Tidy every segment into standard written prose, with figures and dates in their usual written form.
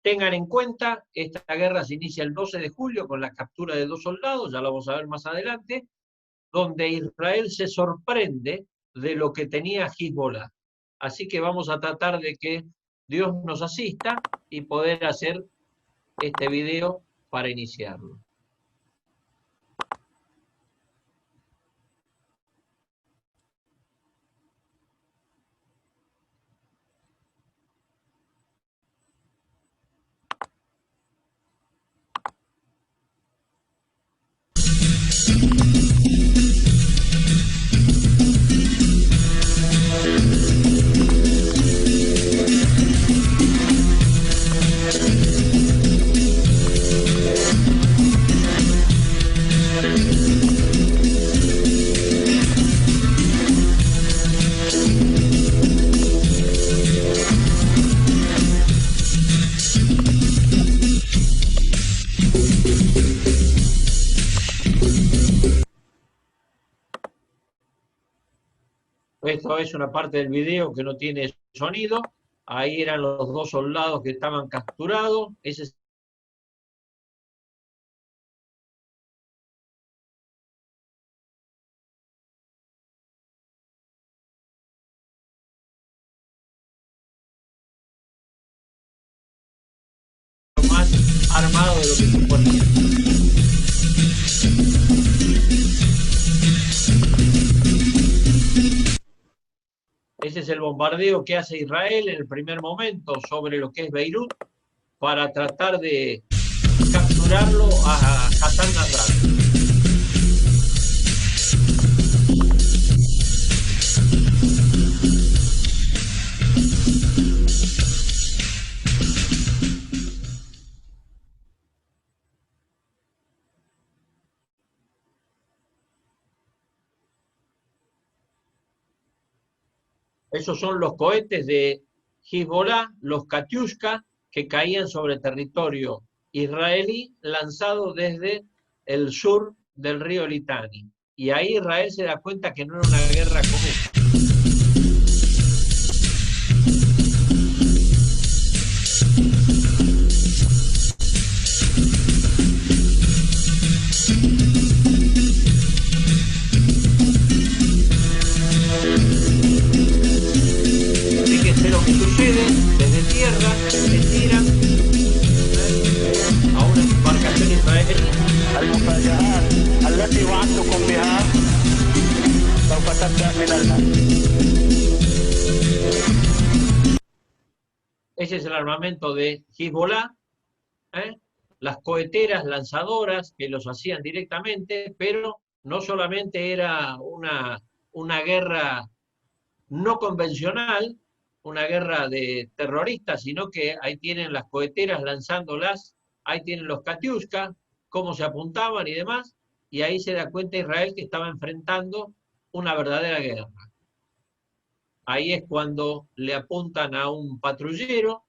Tengan en cuenta, esta guerra se inicia el 12 de julio con la captura de 2 soldados, ya lo vamos a ver más adelante, donde Israel se sorprende de lo que tenía Hezbollah. Así que vamos a tratar de que Dios nos asista y poder hacer este video para iniciarlo. Esto es una parte del video que no tiene sonido. Ahí eran los 2 soldados que estaban capturados. Ese es lo más armado de lo que suponía. Ese es el bombardeo que hace Israel en el primer momento sobre lo que es Beirut para tratar de capturarlo a Hassan Nasrallah. Esos son los cohetes de Hezbollah, los Katyushka, que caían sobre territorio israelí, lanzados desde el sur del río Litani. Y ahí Israel se da cuenta que no era una guerra común. Desde tierra se tiran a una embarcación israelí. Ese es el armamento de Hezbollah, las coheteras lanzadoras que los hacían directamente, pero no solamente era una guerra no convencional, una guerra de terroristas, sino que ahí tienen las coheteras lanzándolas, ahí tienen los Katyushka, cómo se apuntaban y demás, y ahí se da cuenta Israel que estaba enfrentando una verdadera guerra. Ahí es cuando le apuntan a un patrullero,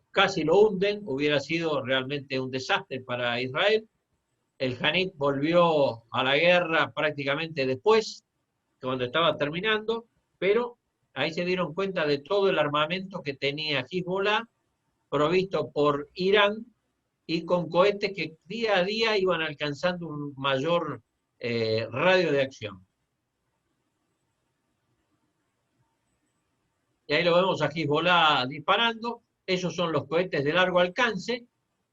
casi lo hunden, hubiera sido realmente un desastre para Israel. El Hanit volvió a la guerra prácticamente después, cuando estaba terminando, pero ahí se dieron cuenta de todo el armamento que tenía Hezbollah, provisto por Irán, y con cohetes que día a día iban alcanzando un mayor radio de acción. Y ahí lo vemos a Hezbollah disparando. Esos son los cohetes de largo alcance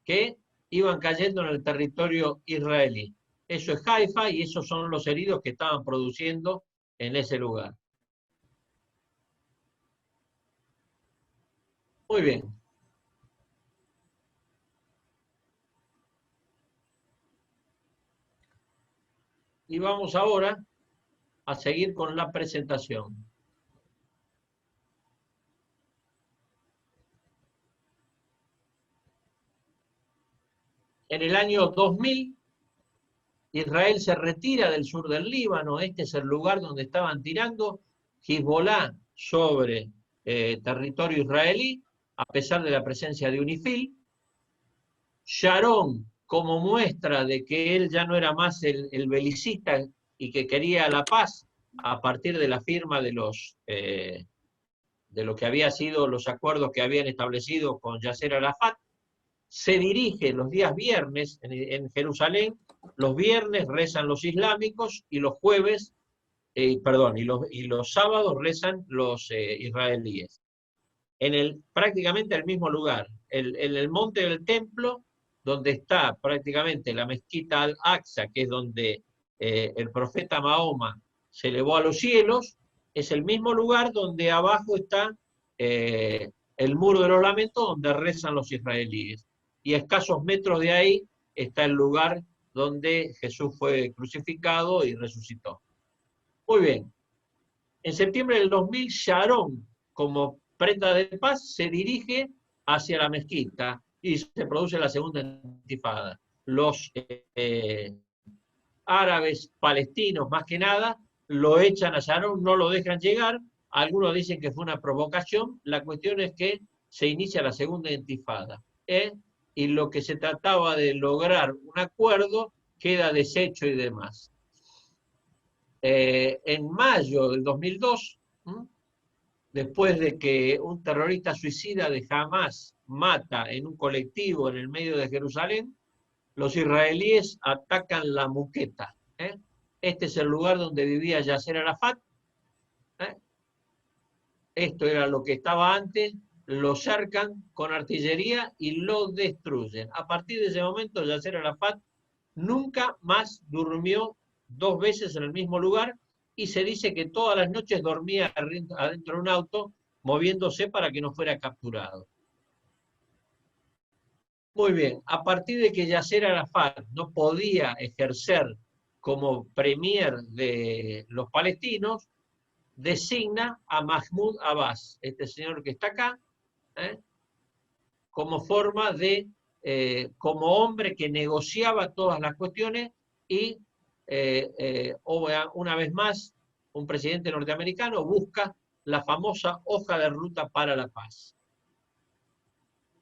que iban cayendo en el territorio israelí. Eso es Haifa y esos son los heridos que estaban produciendo en ese lugar. Muy bien. Y vamos ahora a seguir con la presentación. En el año 2000, Israel se retira del sur del Líbano. Este es el lugar donde estaban tirando Hezbollah sobre territorio israelí, a pesar de la presencia de UNIFIL. Sharon, como muestra de que él ya no era más el belicista y que quería la paz, a partir de la firma de de lo que había sido los acuerdos que habían establecido con Yasser Arafat, se dirige los días viernes en Jerusalén. Los viernes rezan los islámicos y los jueves, y los sábados rezan los israelíes. Prácticamente el mismo lugar, en el monte del templo, donde está prácticamente la mezquita Al-Aqsa, que es donde el profeta Mahoma se elevó a los cielos, es el mismo lugar donde abajo está el muro de los lamentos, donde rezan los israelíes. Y a escasos metros de ahí está el lugar donde Jesús fue crucificado y resucitó. Muy bien. En septiembre del 2000, Sharon, como prenda de paz, se dirige hacia la mezquita y se produce la segunda intifada. Los árabes palestinos, más que nada, lo echan a Sharon, no lo dejan llegar. Algunos dicen que fue una provocación. La cuestión es que se inicia la segunda intifada. Y lo que se trataba de lograr un acuerdo queda deshecho y demás. En mayo del 2002, después de que un terrorista suicida de Hamás mata en un colectivo en el medio de Jerusalén, los israelíes atacan la Muqueta. Este es el lugar donde vivía Yasser Arafat. Esto era lo que estaba antes. Lo cercan con artillería y lo destruyen. A partir de ese momento, Yasser Arafat nunca más durmió 2 veces en el mismo lugar, y se dice que todas las noches dormía adentro de un auto, moviéndose para que no fuera capturado. Muy bien, a partir de que Yasser Arafat no podía ejercer como premier de los palestinos, designa a Mahmoud Abbas, este señor que está acá, como forma de, como hombre que negociaba todas las cuestiones y una vez más, un presidente norteamericano busca la famosa hoja de ruta para la paz.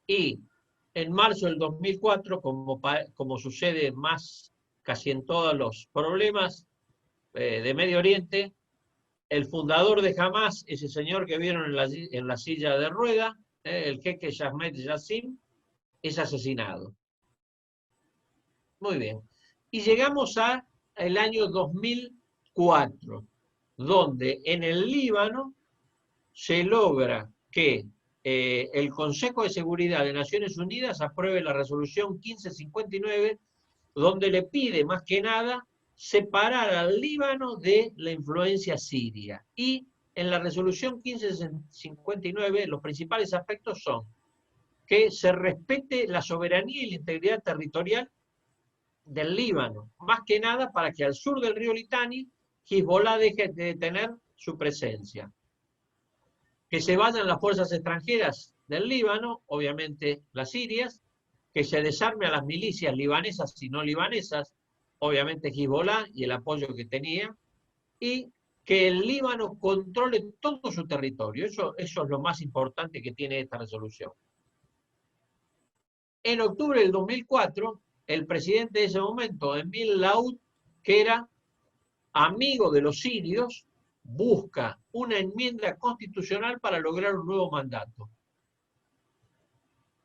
Y en marzo del 2004, como sucede más casi en todos los problemas de Medio Oriente, el fundador de Hamás, ese señor que vieron en la silla de rueda, el jeque Ahmed Yassin, es asesinado. Muy bien. Y llegamos al año 2004, donde en el Líbano se logra que el Consejo de Seguridad de Naciones Unidas apruebe la resolución 1559, donde le pide más que nada separar al Líbano de la influencia siria. Y en la resolución 1559 los principales aspectos son que se respete la soberanía y la integridad territorial del Líbano, más que nada para que al sur del río Litani Hezbollah deje de tener su presencia. Que se vayan las fuerzas extranjeras del Líbano, obviamente las sirias, que se desarme a las milicias libanesas y no libanesas, obviamente Hezbollah y el apoyo que tenía, y que el Líbano controle todo su territorio. Eso es lo más importante que tiene esta resolución. En octubre del 2004, el presidente de ese momento, Emil Laud, que era amigo de los sirios, busca una enmienda constitucional para lograr un nuevo mandato.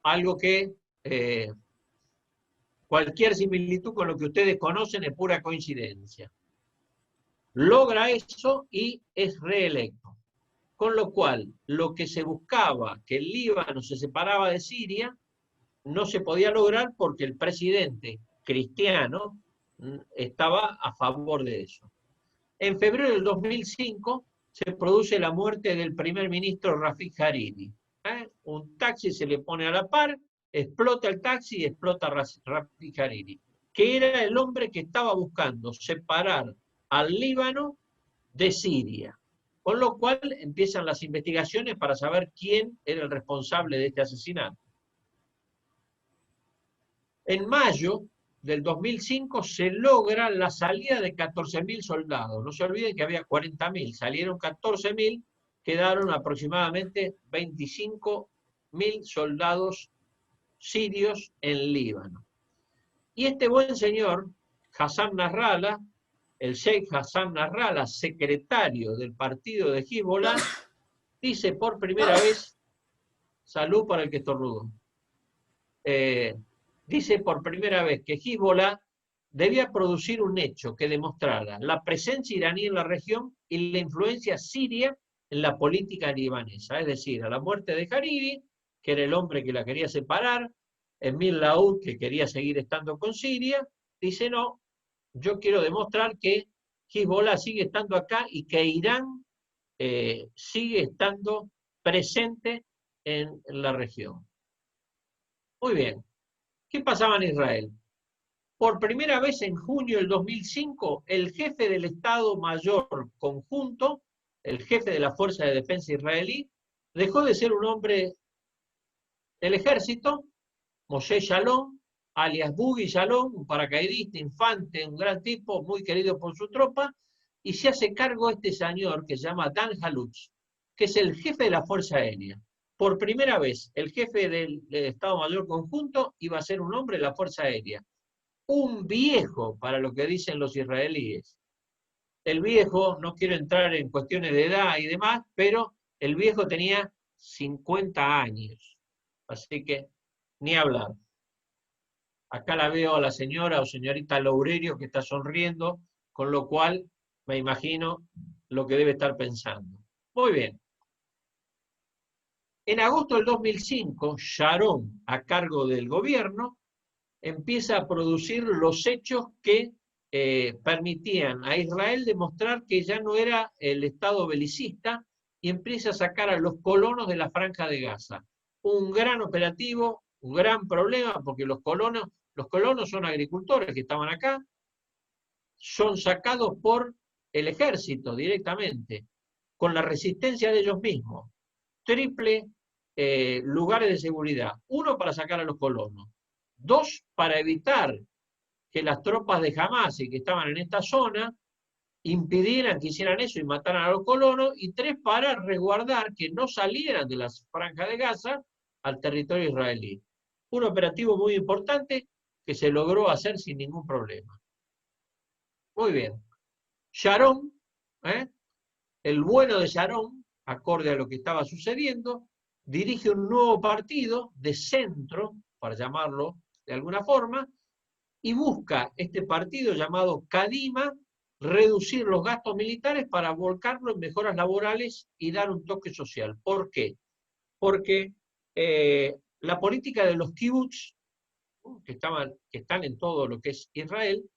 Algo que cualquier similitud con lo que ustedes conocen es pura coincidencia. Logra eso y es reelecto. Con lo cual, lo que se buscaba, que el Líbano se separaba de Siria, no se podía lograr porque el presidente cristiano estaba a favor de eso. En febrero del 2005 se produce la muerte del primer ministro Rafik Hariri. Un taxi se le pone a la par, explota el taxi y explota Rafik Hariri, que era el hombre que estaba buscando separar al Líbano de Siria. Con lo cual empiezan las investigaciones para saber quién era el responsable de este asesinato. En mayo del 2005 se logra la salida de 14.000 soldados. No se olviden que había 40.000, salieron 14.000, quedaron aproximadamente 25.000 soldados sirios en Líbano. Y este buen señor, Hassan Nasrallah, el Sheikh Hassan Nasrallah, secretario del partido de Hezbollah, dice por primera vez, salud para el que estornudo, dice por primera vez que Hezbollah debía producir un hecho que demostrara la presencia iraní en la región y la influencia siria en la política libanesa. Es decir, a la muerte de Hariri, que era el hombre que la quería separar, Emil Laud, que quería seguir estando con Siria, dice no, yo quiero demostrar que Hezbollah sigue estando acá y que Irán sigue estando presente en la región. Muy bien. ¿Qué pasaba en Israel? Por primera vez en junio del 2005, el jefe del Estado Mayor Conjunto, el jefe de la Fuerza de Defensa israelí, dejó de ser un hombre del ejército, Moshe Shalom, alias Buggy Shalom, un paracaidista, infante, un gran tipo, muy querido por su tropa, y se hace cargo este señor que se llama Dan Halutz, que es el jefe de la Fuerza Aérea. Por primera vez, el jefe del Estado Mayor Conjunto iba a ser un hombre de la Fuerza Aérea. Un viejo, para lo que dicen los israelíes. El viejo, no quiero entrar en cuestiones de edad y demás, pero el viejo tenía 50 años. Así que, ni hablar. Acá la veo a la señora o señorita Loureiro que está sonriendo, con lo cual me imagino lo que debe estar pensando. Muy bien. En agosto del 2005, Sharon, a cargo del gobierno, empieza a producir los hechos que permitían a Israel demostrar que ya no era el Estado belicista y empieza a sacar a los colonos de la Franja de Gaza. Un gran operativo, un gran problema, porque los colonos son agricultores que estaban acá, son sacados por el ejército directamente, con la resistencia de ellos mismos. Triple lugares de seguridad. Uno, para sacar a los colonos. Dos, para evitar que las tropas de Hamas que estaban en esta zona impidieran que hicieran eso y mataran a los colonos. Y tres, para resguardar que no salieran de las franjas de Gaza al territorio israelí. Un operativo muy importante que se logró hacer sin ningún problema. Muy bien. Sharon, el bueno de Sharon, acorde a lo que estaba sucediendo, dirige un nuevo partido de centro, para llamarlo de alguna forma, y busca este partido llamado Kadima reducir los gastos militares para volcarlo en mejoras laborales y dar un toque social. ¿Por qué? Porque la política de los kibbutz, que están en todo lo que es Israel,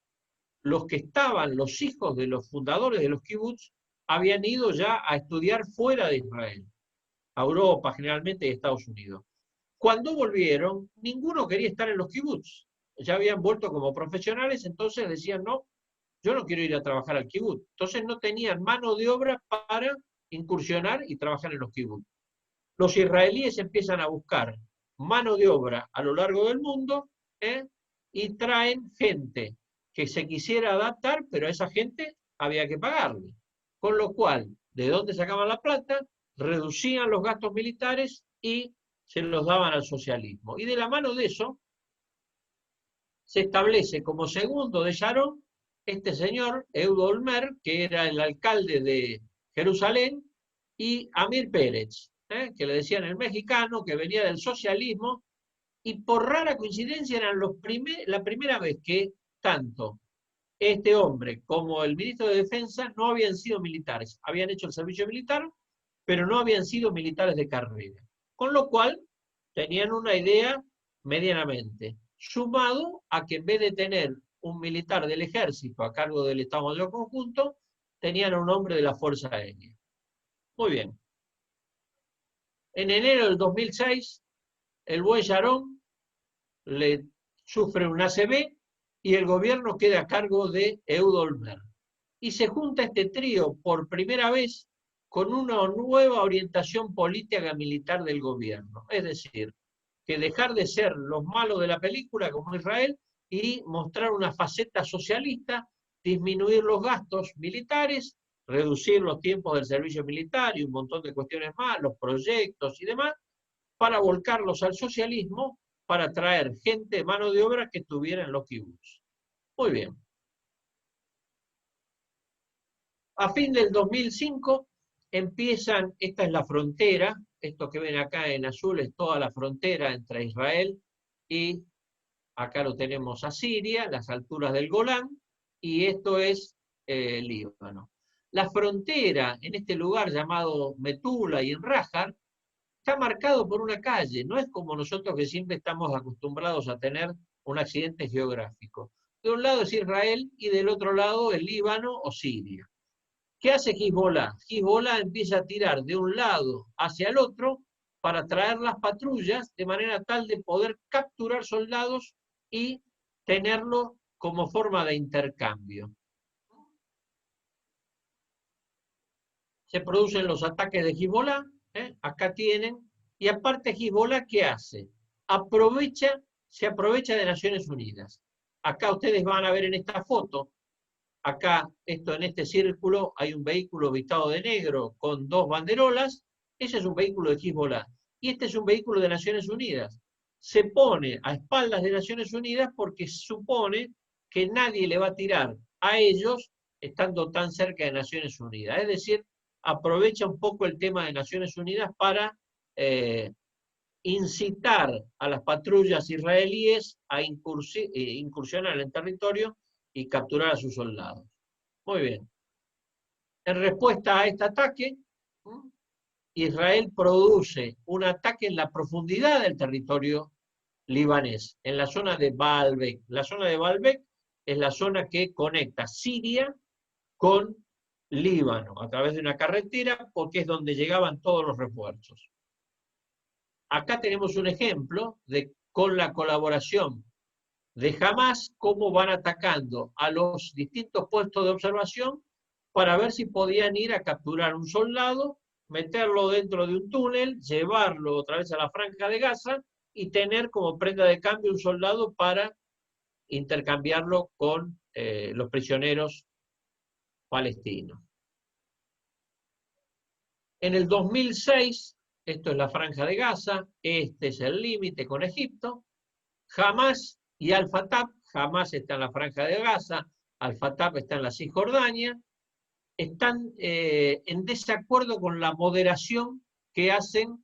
los hijos de los fundadores de los kibbutz, habían ido ya a estudiar fuera de Israel, a Europa generalmente y a Estados Unidos. Cuando volvieron, ninguno quería estar en los kibbutz. Ya habían vuelto como profesionales, entonces decían, no, yo no quiero ir a trabajar al kibutz. Entonces no tenían mano de obra para incursionar y trabajar en los kibutz. Los israelíes empiezan a buscar mano de obra a lo largo del mundo y traen gente que se quisiera adaptar, pero a esa gente había que pagarle. Con lo cual, ¿de dónde sacaban la plata? Reducían los gastos militares y se los daban al socialismo. Y de la mano de eso, se establece como segundo de Sharon este señor, Ehud Olmert, que era el alcalde de Jerusalén, y Amir Pérez, que le decían el mexicano, que venía del socialismo, y por rara coincidencia eran la primera vez que tanto este hombre como el ministro de Defensa no habían sido militares, habían hecho el servicio militar, pero no habían sido militares de carrera. Con lo cual, tenían una idea medianamente, sumado a que en vez de tener un militar del ejército a cargo del Estado Mayor Conjunto, tenían un hombre de la Fuerza Aérea. Muy bien. En enero del 2006, el buen Sharon le sufre un ACV y el gobierno queda a cargo de Ehud Olmert. Y se junta este trío por primera vez con una nueva orientación política militar del gobierno. Es decir, que dejar de ser los malos de la película como Israel y mostrar una faceta socialista, disminuir los gastos militares, reducir los tiempos del servicio militar y un montón de cuestiones más, los proyectos y demás, para volcarlos al socialismo, para traer gente, mano de obra que estuviera en los kibbutz. Muy bien. A fin del 2005, esta es la frontera, esto que ven acá en azul es toda la frontera entre Israel y acá lo tenemos a Siria, las alturas del Golán, y esto es Líbano. La frontera en este lugar llamado Metula y en Rajar está marcado por una calle, no es como nosotros que siempre estamos acostumbrados a tener un accidente geográfico. De un lado es Israel y del otro lado el Líbano o Siria. ¿Qué hace Hezbollah? Hezbollah empieza a tirar de un lado hacia el otro para traer las patrullas de manera tal de poder capturar soldados y tenerlo como forma de intercambio. Se producen los ataques de Hezbollah, acá tienen, y aparte Hezbollah, ¿qué hace? Se aprovecha de Naciones Unidas. Acá ustedes van a ver en esta foto, acá en este círculo hay un vehículo pintado de negro con dos banderolas, ese es un vehículo de Hezbollah, y este es un vehículo de Naciones Unidas. Se pone a espaldas de Naciones Unidas porque supone que nadie le va a tirar a ellos estando tan cerca de Naciones Unidas. Es decir, aprovecha un poco el tema de Naciones Unidas para incitar a las patrullas israelíes a incursionar en el territorio y capturar a sus soldados. Muy bien. En respuesta a este ataque, Israel produce un ataque en la profundidad del territorio libanés, en la zona de Baalbek. La zona de Baalbek es la zona que conecta Siria con Líbano, a través de una carretera, porque es donde llegaban todos los refuerzos. Acá tenemos un ejemplo de, con la colaboración de Hamás, cómo van atacando a los distintos puestos de observación para ver si podían ir a capturar un soldado, meterlo dentro de un túnel, llevarlo otra vez a la Franja de Gaza y tener como prenda de cambio un soldado para intercambiarlo con los prisioneros palestinos. En el 2006, esto es la Franja de Gaza, este es el límite con Egipto, Hamás y Al-Fatah, Hamás está en la Franja de Gaza, Al-Fatah está en la Cisjordania, están en desacuerdo con la moderación que hacen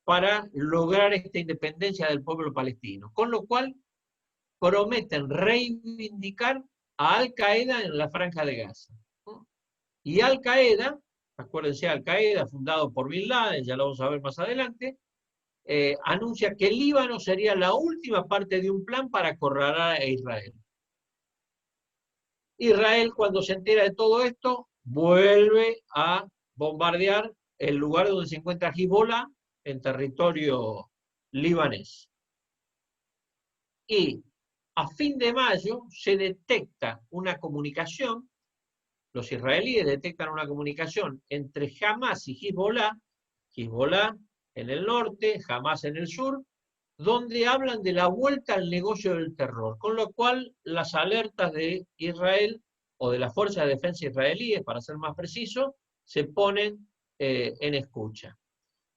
para lograr esta independencia del pueblo palestino, con lo cual prometen reivindicar a Al-Qaeda en la Franja de Gaza. Y Al-Qaeda, acuérdense, Al-Qaeda, fundado por Bin Laden, ya lo vamos a ver más adelante, anuncia que el Líbano sería la última parte de un plan para acorralar a Israel. Israel, cuando se entera de todo esto, vuelve a bombardear el lugar donde se encuentra Hezbollah en territorio libanés. Y a fin de mayo se detecta una comunicación, los israelíes detectan una comunicación entre Hamás y Hezbollah en el norte, Hamás en el sur, donde hablan de la vuelta al negocio del terror, con lo cual las alertas de Israel o de las fuerzas de defensa israelíes, para ser más preciso, se ponen en escucha.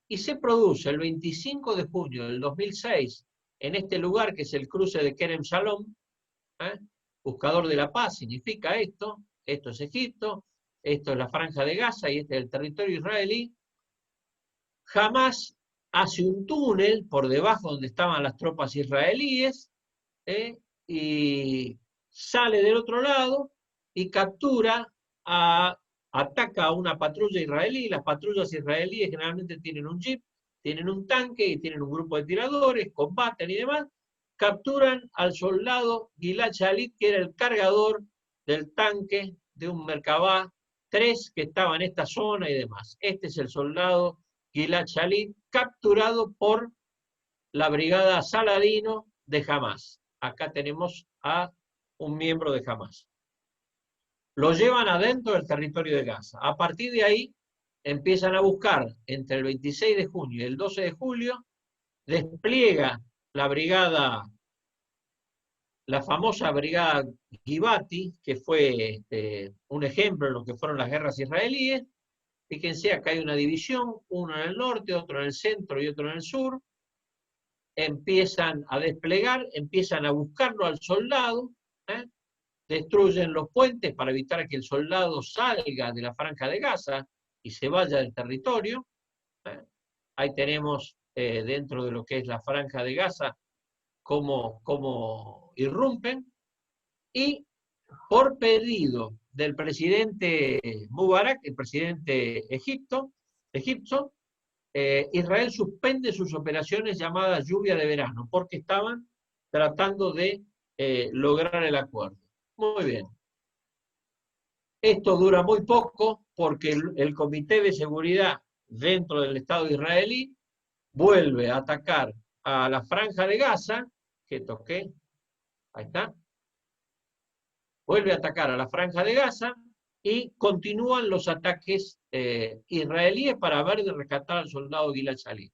Y se produce el 25 de junio del 2006, en este lugar que es el cruce de Kerem Shalom, buscador de la paz, significa esto es Egipto, esto es la Franja de Gaza y este es el territorio israelí. Hamás hace un túnel por debajo donde estaban las tropas israelíes y sale del otro lado y ataca a una patrulla israelí. Las patrullas israelíes generalmente tienen un jeep, tienen un tanque y tienen un grupo de tiradores, combaten y demás. Capturan al soldado Gilad Shalit, que era el cargador del tanque de un Merkabah 3 que estaba en esta zona y demás. Este es el soldado Gilad Shalit, capturado por la brigada Saladino de Hamás. Acá tenemos a un miembro de Hamás. Lo llevan adentro del territorio de Gaza. A partir de ahí empiezan a buscar, entre el 26 de junio y el 12 de julio, despliega la brigada, la famosa brigada Givati, que fue un ejemplo de lo que fueron las guerras israelíes. Fíjense, acá hay una división, uno en el norte, otro en el centro y otro en el sur. Empiezan a desplegar, empiezan a buscarlo al soldado, destruyen los puentes para evitar que el soldado salga de la Franja de Gaza, y se vaya del territorio. Ahí tenemos dentro de lo que es la Franja de Gaza cómo irrumpen, y por pedido del presidente Mubarak, el presidente egipcio, Israel suspende sus operaciones llamadas lluvia de verano, porque estaban tratando de lograr el acuerdo. Muy bien. Esto dura muy poco porque el Comité de Seguridad dentro del Estado israelí vuelve a atacar a la Franja de Gaza, que toqué, ahí está, vuelve a atacar a la Franja de Gaza y continúan los ataques israelíes para ver de rescatar al soldado Gilad Shalit.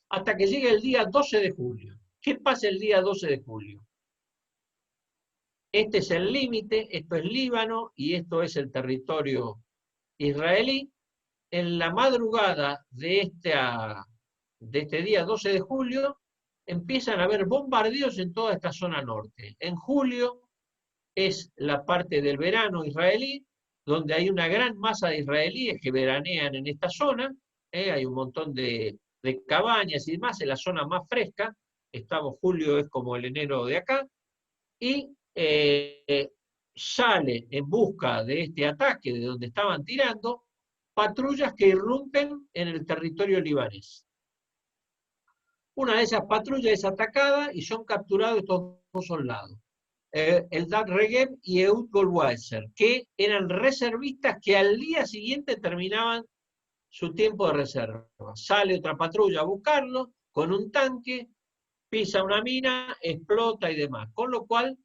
Hasta que llega el día 12 de julio. ¿Qué pasa el día 12 de julio? Este es el límite, esto es Líbano y esto es el territorio israelí. En la madrugada de este día 12 de julio empiezan a haber bombardeos en toda esta zona norte. En julio es la parte del verano israelí, donde hay una gran masa de israelíes que veranean en esta zona, hay un montón de cabañas y demás, en la zona más fresca, julio es como el enero de acá, y sale en busca de este ataque, de donde estaban tirando, patrullas que irrumpen en el territorio libanés. Una de esas patrullas es atacada y son capturados estos dos soldados, Eldad Regem y Ehud Goldwasser, que eran reservistas que al día siguiente terminaban su tiempo de reserva. Sale otra patrulla a buscarlo con un tanque, pisa una mina, explota y demás. Con lo cual,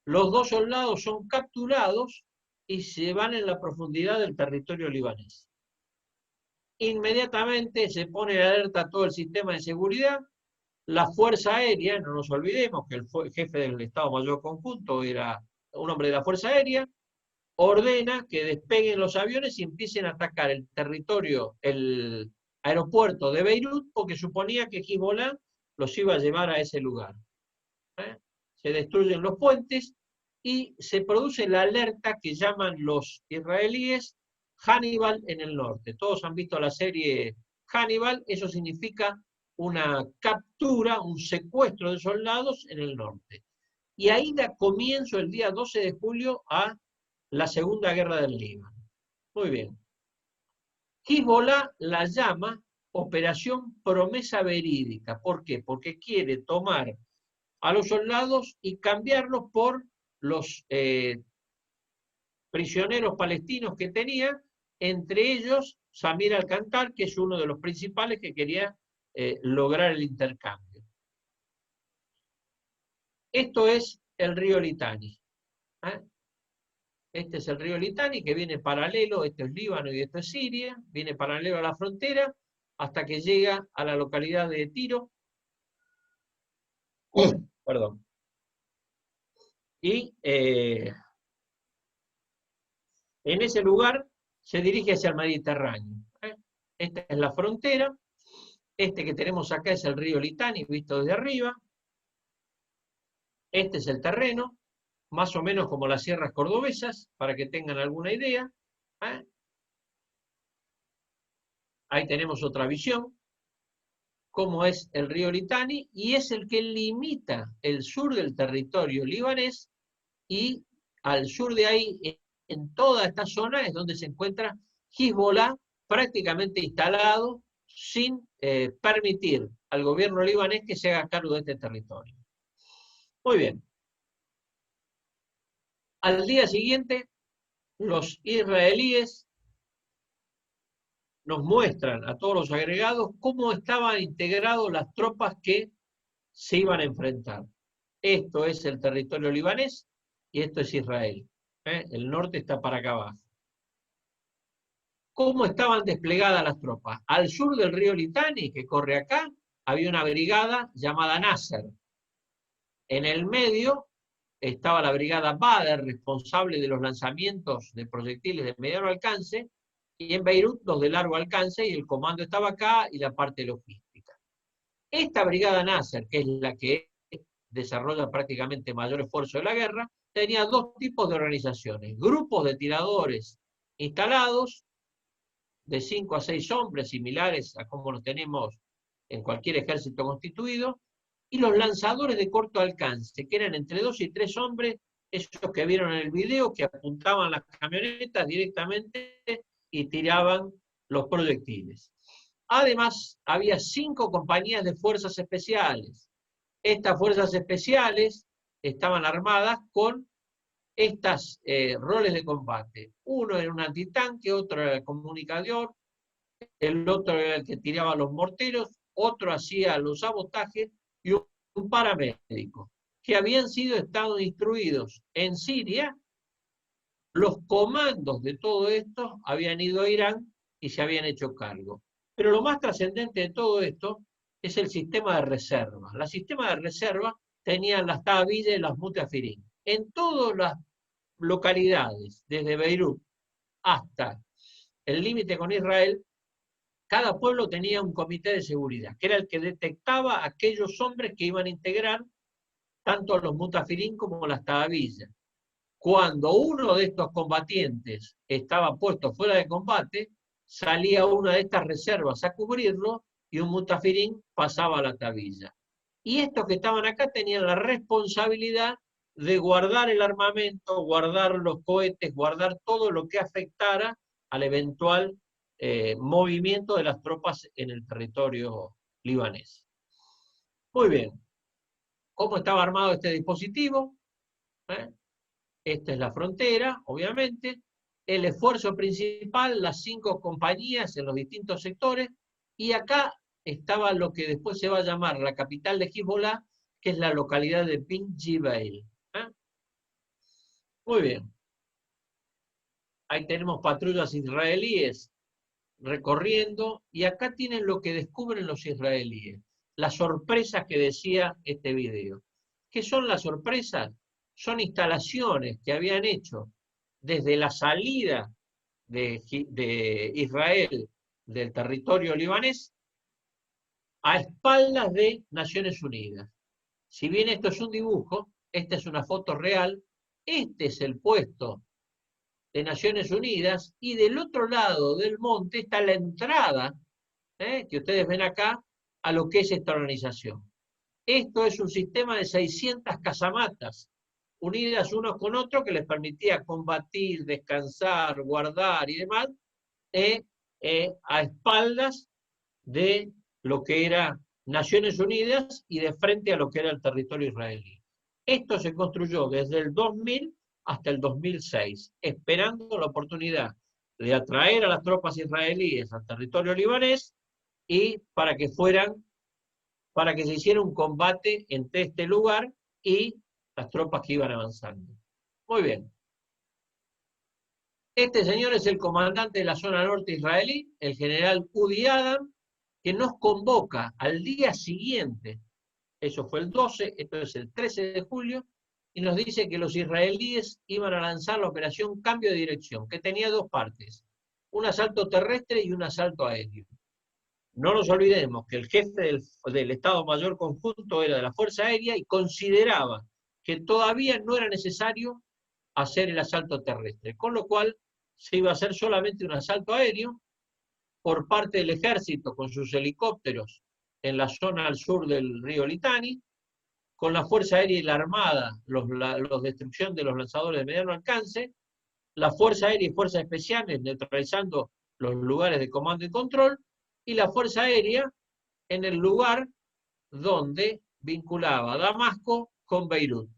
los dos soldados son capturados y se van en la profundidad del territorio libanés. Inmediatamente se pone en alerta todo el sistema de seguridad. La Fuerza Aérea, no nos olvidemos que el jefe del Estado Mayor Conjunto era un hombre de la Fuerza Aérea, ordena que despeguen los aviones y empiecen a atacar el territorio, el aeropuerto de Beirut, porque suponía que Hezbollah los iba a llevar a ese lugar. Se destruyen los puentes y se produce la alerta que llaman los israelíes Hannibal en el norte. Todos han visto la serie Hannibal, eso significa una captura, un secuestro de soldados en el norte. Y ahí da comienzo el día 12 de julio a la Segunda Guerra del Líbano. Muy bien. Hezbollah la llama Operación Promesa Verídica. ¿Por qué? Porque quiere tomar a los soldados y cambiarlos por los prisioneros palestinos que tenía, entre ellos Samir al-Kantar, que es uno de los principales que quería lograr el intercambio. Esto es el río Litani. Este es el río Litani que viene paralelo, esto es Líbano y esto es Siria, viene paralelo a la frontera hasta que llega a la localidad de Tiro. Perdón. Y en ese lugar se dirige hacia el Mediterráneo. Esta es la frontera. Este que tenemos acá es el río Litani, visto desde arriba. Este es el terreno, más o menos como las sierras cordobesas, para que tengan alguna idea. Ahí tenemos otra visión, cómo es el río Litani, y es el que limita el sur del territorio libanés, y al sur de ahí, en toda esta zona, es donde se encuentra Hezbollah prácticamente instalado, sin permitir al gobierno libanés que se haga cargo de este territorio. Muy bien. Al día siguiente, los israelíes nos muestran a todos los agregados cómo estaban integrados las tropas que se iban a enfrentar. Esto es el territorio libanés y esto es Israel. El norte está para acá abajo. ¿Cómo estaban desplegadas las tropas? Al sur del río Litani, que corre acá, había una brigada llamada Nasser. En el medio estaba la brigada Badr, responsable de los lanzamientos de proyectiles de mediano alcance, y en Beirut los de largo alcance, y el comando estaba acá y la parte logística. Esta brigada Nasser, que es la que desarrolla prácticamente mayor esfuerzo de la guerra, tenía dos tipos de organizaciones: grupos de tiradores instalados de 5 a 6 hombres, similares a como los tenemos en cualquier ejército constituido, y los lanzadores de corto alcance, que eran entre 2 y 3 hombres, esos que vieron en el video, que apuntaban las camionetas directamente y tiraban los proyectiles. Además, había 5 compañías de fuerzas especiales. Estas fuerzas especiales estaban armadas con estos roles de combate. Uno era un antitanque, otro era el comunicador, el otro era el que tiraba los morteros, otro hacía los sabotajes y un paramédico, que habían estado instruidos en Siria. Los comandos de todo esto habían ido a Irán y se habían hecho cargo. Pero lo más trascendente de todo esto es el sistema de reserva. El sistema de reserva tenían las Tabiye y las Mutafirín. En todas las localidades, desde Beirut hasta el límite con Israel, cada pueblo tenía un comité de seguridad, que era el que detectaba a aquellos hombres que iban a integrar tanto a los Mutafirín como a las Tabiye. Cuando uno de estos combatientes estaba puesto fuera de combate, salía una de estas reservas a cubrirlo y un Mutafirín pasaba a la tabilla. Y estos que estaban acá tenían la responsabilidad de guardar el armamento, guardar los cohetes, guardar todo lo que afectara al eventual movimiento de las tropas en el territorio libanés. Muy bien. ¿Cómo estaba armado este dispositivo? Esta es la frontera, obviamente. El esfuerzo principal, las 5 compañías en los distintos sectores. Y acá estaba lo que después se va a llamar la capital de Hezbollah, que es la localidad de Bin Jibail. Muy bien. Ahí tenemos patrullas israelíes recorriendo, y acá tienen lo que descubren los israelíes, las sorpresas que decía este video. ¿Qué son las sorpresas? Son instalaciones que habían hecho desde la salida de Israel del territorio libanés a espaldas de Naciones Unidas. Si bien esto es un dibujo, esta es una foto real, este es el puesto de Naciones Unidas, y del otro lado del monte está la entrada, que ustedes ven acá, a lo que es esta organización. Esto es un sistema de 600 casamatas, unidas unos con otros, que les permitía combatir, descansar, guardar y demás, a espaldas de lo que era Naciones Unidas y de frente a lo que era el territorio israelí. Esto se construyó desde el 2000 hasta el 2006, esperando la oportunidad de atraer a las tropas israelíes al territorio libanés y para que se hiciera un combate entre este lugar y las tropas que iban avanzando. Muy bien. Este señor es el comandante de la zona norte israelí, el general Udi Adam, que nos convoca al día siguiente, eso fue el 12, esto es el 13 de julio, y nos dice que los israelíes iban a lanzar la operación Cambio de Dirección, que tenía 2 partes, un asalto terrestre y un asalto aéreo. No nos olvidemos que el jefe del Estado Mayor Conjunto era de la Fuerza Aérea y consideraba que todavía no era necesario hacer el asalto terrestre, con lo cual se iba a hacer solamente un asalto aéreo por parte del ejército con sus helicópteros en la zona al sur del río Litani, con la Fuerza Aérea y la Armada, los destrucción de los lanzadores de mediano alcance, la Fuerza Aérea y Fuerzas Especiales neutralizando los lugares de comando y control, y la Fuerza Aérea en el lugar donde vinculaba Damasco con Beirut.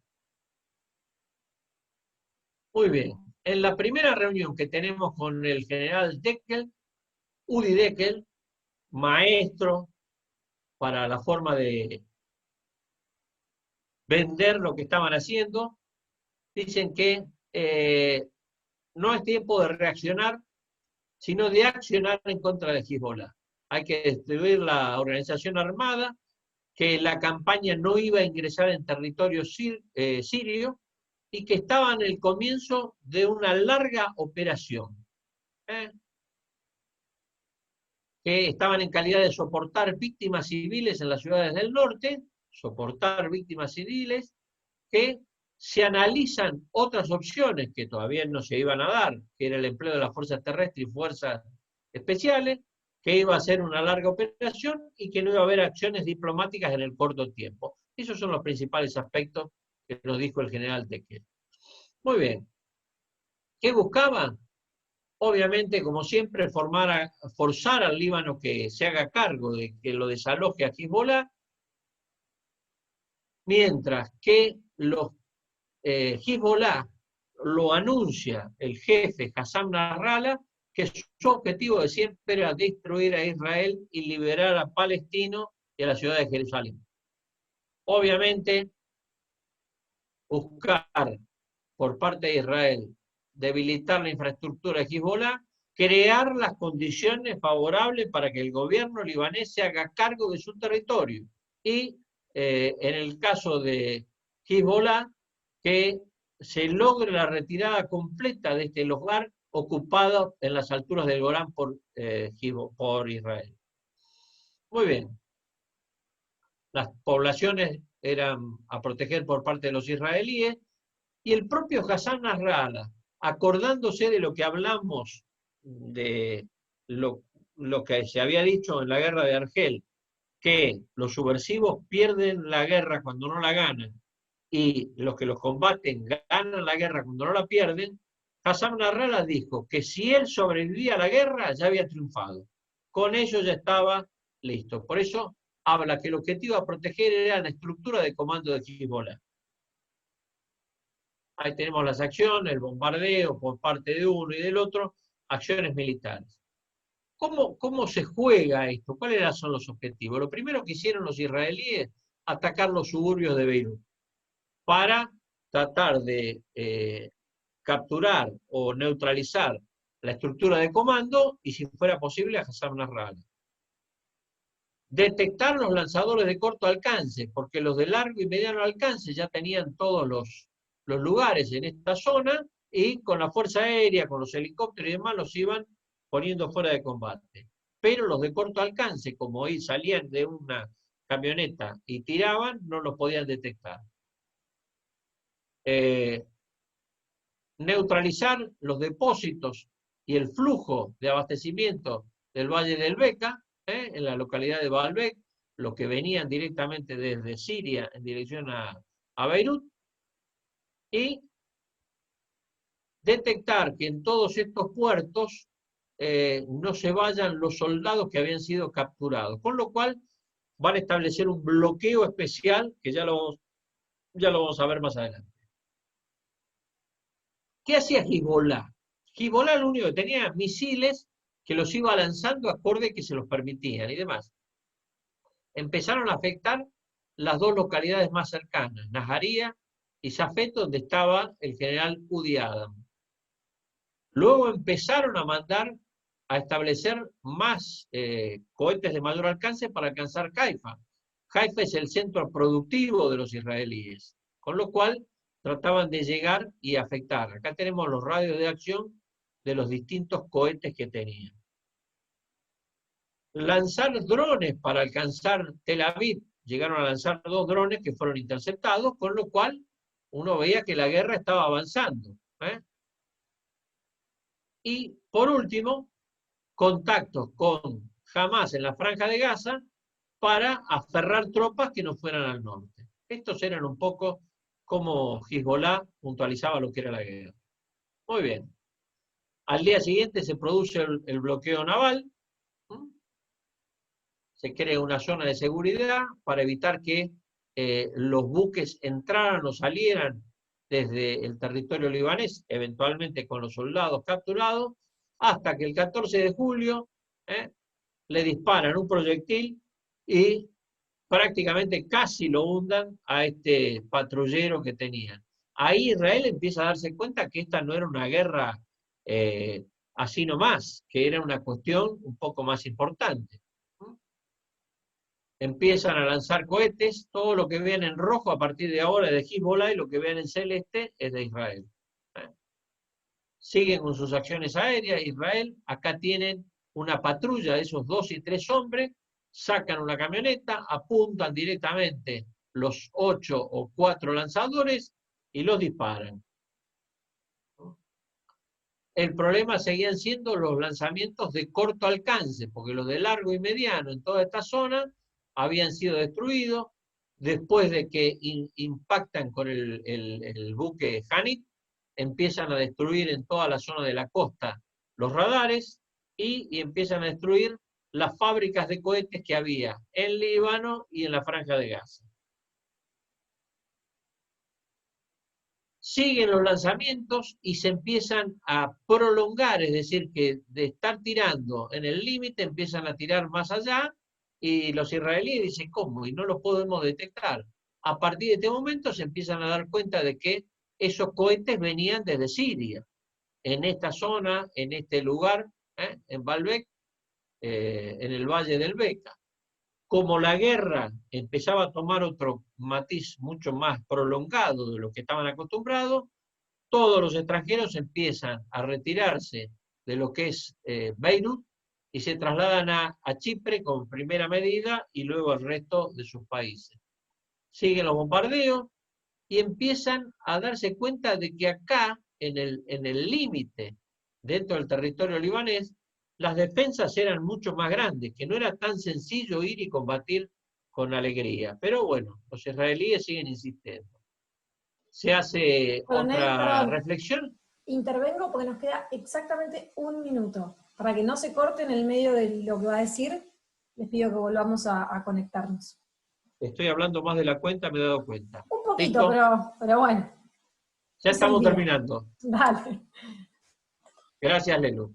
Muy bien. En la primera reunión que tenemos con el general Deckel, Udi Deckel, maestro para la forma de vender lo que estaban haciendo, dicen que no es tiempo de reaccionar, sino de accionar en contra de Hezbollah. Hay que destruir la organización armada, que la campaña no iba a ingresar en territorio sirio y que estaba en el comienzo de una larga operación. Que estaban en calidad de soportar víctimas civiles en las ciudades del norte, soportar víctimas civiles, que se analizan otras opciones que todavía no se iban a dar, que era el empleo de las fuerzas terrestres y fuerzas especiales, que iba a ser una larga operación y que no iba a haber acciones diplomáticas en el corto tiempo. Esos son los principales aspectos que nos dijo el general Tequel. Muy bien. ¿Qué buscaba? Obviamente, como siempre, forzar al Líbano que se haga cargo de que lo desaloje a Hezbollah, mientras que los Hezbollah lo anuncia el jefe Hassan Nasrallah, que su objetivo de siempre era destruir a Israel y liberar a Palestino y a la ciudad de Jerusalén. Obviamente, buscar por parte de Israel debilitar la infraestructura de Hezbollah, crear las condiciones favorables para que el gobierno libanés se haga cargo de su territorio. Y en el caso de Hezbollah, que se logre la retirada completa de este lugar ocupado en las alturas del Golán por Israel. Muy bien. Las poblaciones eran a proteger por parte de los israelíes, y el propio Hassan Nasrallah, acordándose de lo que hablamos, de lo que se había dicho en la guerra de Argel, que los subversivos pierden la guerra cuando no la ganan, y los que los combaten ganan la guerra cuando no la pierden, Hassan Nasrallah dijo que si él sobrevivía a la guerra, ya había triunfado. Con ello ya estaba listo. Por eso habla que el objetivo a proteger era la estructura de comando de Hezbollah. Ahí tenemos las acciones, el bombardeo por parte de uno y del otro, acciones militares. ¿Cómo se juega esto? ¿Cuáles son los objetivos? Lo primero que hicieron los israelíes, atacar los suburbios de Beirut, para tratar de capturar o neutralizar la estructura de comando y, si fuera posible, a Hassan Nasrallah. Detectar los lanzadores de corto alcance, porque los de largo y mediano alcance ya tenían todos los lugares en esta zona, y con la fuerza aérea, con los helicópteros y demás, los iban poniendo fuera de combate. Pero los de corto alcance, como ahí salían de una camioneta y tiraban, no los podían detectar. Neutralizar los depósitos y el flujo de abastecimiento del Valle del Beca, en la localidad de Baalbek, los que venían directamente desde Siria en dirección a Beirut, y detectar que en todos estos puertos no se vayan los soldados que habían sido capturados, con lo cual van a establecer un bloqueo especial, que ya lo vamos a ver más adelante. ¿Qué hacía Hezbollah? Hezbollah lo único que tenía misiles que los iba lanzando acorde que se los permitían y demás. Empezaron a afectar las dos localidades más cercanas, Najaría y Safed, donde estaba el general Udi Adam. Luego empezaron a mandar a establecer más cohetes de mayor alcance para alcanzar Haifa. Haifa es el centro productivo de los israelíes, con lo cual trataban de llegar y afectar. Acá tenemos los radios de acción de los distintos cohetes que tenían. Lanzar drones para alcanzar Tel Aviv. Llegaron a lanzar 2 drones que fueron interceptados, con lo cual uno veía que la guerra estaba avanzando. Y por último, contactos con Hamás en la Franja de Gaza para aferrar tropas que no fueran al norte. Estos eran un poco como Hezbollah puntualizaba lo que era la guerra. Muy bien. Al día siguiente se produce el bloqueo naval. Se crea una zona de seguridad para evitar que los buques entraran o salieran desde el territorio libanés, eventualmente con los soldados capturados, hasta que el 14 de julio le disparan un proyectil y prácticamente casi lo hundan a este patrullero que tenían. Ahí Israel empieza a darse cuenta que esta no era una guerra así nomás, que era una cuestión un poco más importante. Empiezan a lanzar cohetes, todo lo que vean en rojo a partir de ahora es de Hezbollah y lo que vean en celeste es de Israel. Siguen con sus acciones aéreas, Israel, acá tienen una patrulla de esos 2 y 3 hombres, sacan una camioneta, apuntan directamente los 8 o 4 lanzadores y los disparan. el problema seguían siendo los lanzamientos de corto alcance, porque los de largo y mediano en toda esta zona habían sido destruidos. Después de que impactan con el buque Hanit, empiezan a destruir en toda la zona de la costa los radares y empiezan a destruir las fábricas de cohetes que había en Líbano y en la Franja de Gaza. Siguen los lanzamientos y se empiezan a prolongar, es decir, que de estar tirando en el límite empiezan a tirar más allá y los israelíes dicen, ¿cómo? Y no los podemos detectar. A partir de este momento se empiezan a dar cuenta de que esos cohetes venían desde Siria, en esta zona, en este lugar, en Baalbek, en el Valle del Beca. Como la guerra empezaba a tomar otro matiz mucho más prolongado de lo que estaban acostumbrados, todos los extranjeros empiezan a retirarse de lo que es Beirut y se trasladan a Chipre con primera medida y luego al resto de sus países. Siguen los bombardeos y empiezan a darse cuenta de que acá, en el límite, dentro del territorio libanés, las defensas eran mucho más grandes, que no era tan sencillo ir y combatir con alegría. Pero bueno, los israelíes siguen insistiendo. Se hace Coronel, otra perdón, reflexión. intervengo porque nos queda exactamente un minuto. Para que no se corte en el medio de lo que va a decir, les pido que volvamos a conectarnos. Estoy hablando más de la cuenta, me he dado cuenta. Un poquito, ¿Listo? pero bueno, Ya es el estamos día. terminando. Dale. Gracias, Lelu.